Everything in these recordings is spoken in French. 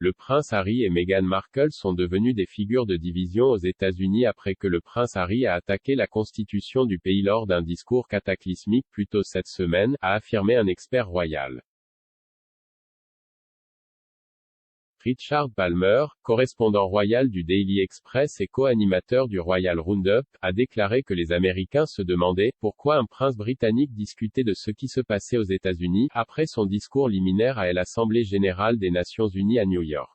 le prince Harry et Meghan Markle sont devenus des figures de division aux États-Unis après que le prince Harry a attaqué la constitution du pays lors d'un discours cataclysmique plus tôt cette semaine, a affirmé un expert royal. Richard Palmer, correspondant royal du Daily Express et co-animateur du Royal Roundup, a déclaré que les Américains se demandaient « Pourquoi un prince britannique discutait de ce qui se passait aux États-Unis » après son discours liminaire à l'Assemblée générale des Nations unies à New York.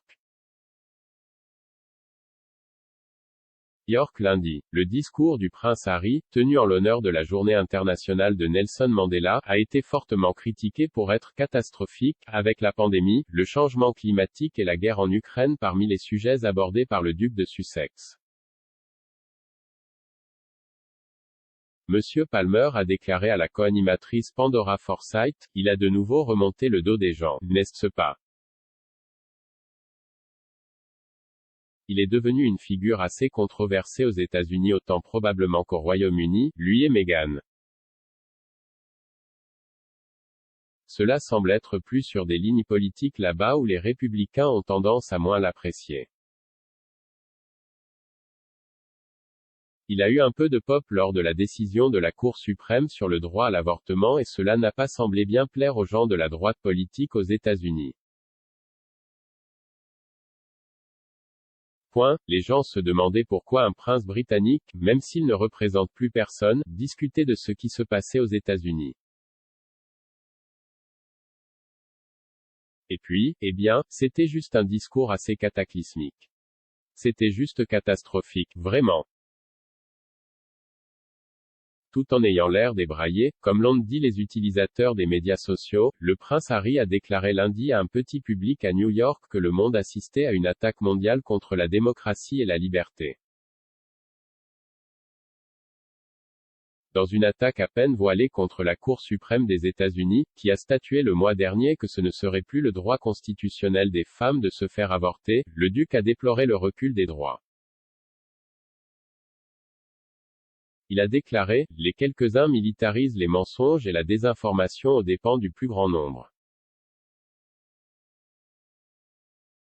York lundi. Le discours du prince Harry, tenu en l'honneur de la journée internationale de Nelson Mandela, a été fortement critiqué pour être catastrophique, avec la pandémie, le changement climatique et la guerre en Ukraine parmi les sujets abordés par le duc de Sussex. Monsieur Palmer a déclaré à la co-animatrice Pandora Forsyth, « Il a de nouveau remonté le dos des gens, n'est-ce pas ? Il est devenu une figure assez controversée aux États-Unis autant probablement qu'au Royaume-Uni, lui et Meghan. Cela semble être plus sur des lignes politiques là-bas où les républicains ont tendance à moins l'apprécier. Il a eu un peu de pop lors de la décision de la Cour suprême sur le droit à l'avortement et cela n'a pas semblé bien plaire aux gens de la droite politique aux États-Unis. Les gens se demandaient pourquoi un prince britannique, même s'il ne représente plus personne, discutait de ce qui se passait aux États-Unis. Et puis, eh bien, c'était juste un discours assez cataclysmique. C'était juste catastrophique, vraiment. Tout en ayant l'air débraillé, comme l'ont dit les utilisateurs des médias sociaux, le prince Harry a déclaré lundi à un petit public à New York que le monde assistait à une attaque mondiale contre la démocratie et la liberté. Dans une attaque à peine voilée contre la Cour suprême des États-Unis, qui a statué le mois dernier que ce ne serait plus le droit constitutionnel des femmes de se faire avorter, le duc a déploré le recul des droits. Il a déclaré, « Les quelques-uns militarisent les mensonges et la désinformation aux dépens du plus grand nombre.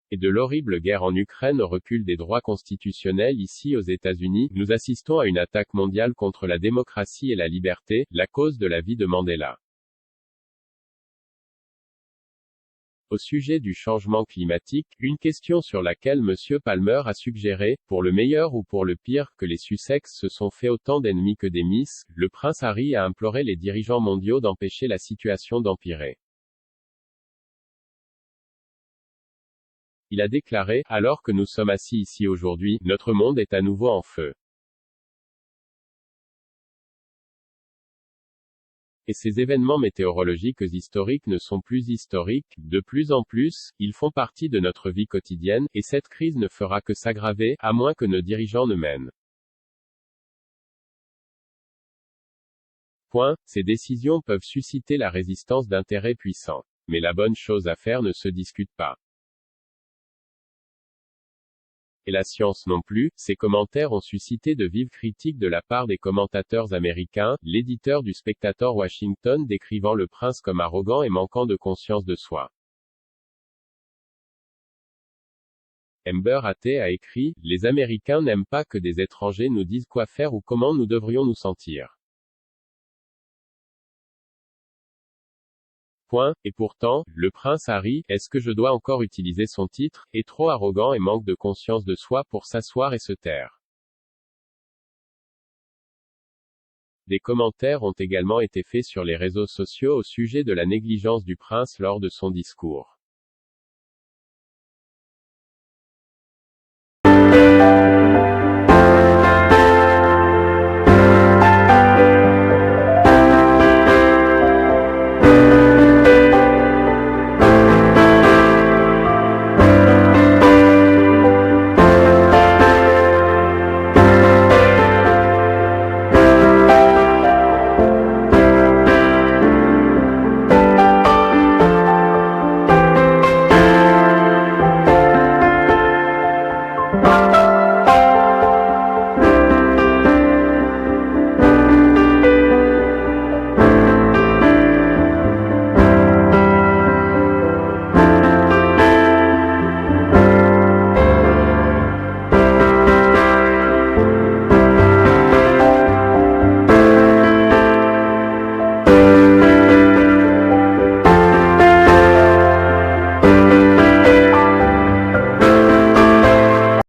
Et de l'horrible guerre en Ukraine au recul des droits constitutionnels ici aux États-Unis, nous assistons à une attaque mondiale contre la démocratie et la liberté, la cause de la vie de Mandela. » Au sujet du changement climatique, une question sur laquelle M. Palmer a suggéré, pour le meilleur ou pour le pire, que les Sussex se sont fait autant d'ennemis que des Miss, le prince Harry a imploré les dirigeants mondiaux d'empêcher la situation d'empirer. Il a déclaré, « Alors que nous sommes assis ici aujourd'hui, notre monde est à nouveau en feu. Et ces événements météorologiques historiques ne sont plus historiques, de plus en plus, ils font partie de notre vie quotidienne, et cette crise ne fera que s'aggraver, à moins que nos dirigeants ne mènent. Ces décisions peuvent susciter la résistance d'intérêts puissants. Mais la bonne chose à faire ne se discute pas. Et la science non plus. Ces commentaires ont suscité de vives critiques de la part des commentateurs américains, l'éditeur du Spectator Washington décrivant le prince comme arrogant et manquant de conscience de soi. Amber Athey a écrit, « Les Américains n'aiment pas que des étrangers nous disent quoi faire ou comment nous devrions nous sentir. » Et pourtant, le prince Harry, est-ce que je dois encore utiliser son titre, est trop arrogant et manque de conscience de soi pour s'asseoir et se taire. Des commentaires ont également été faits sur les réseaux sociaux au sujet de la négligence du prince lors de son discours.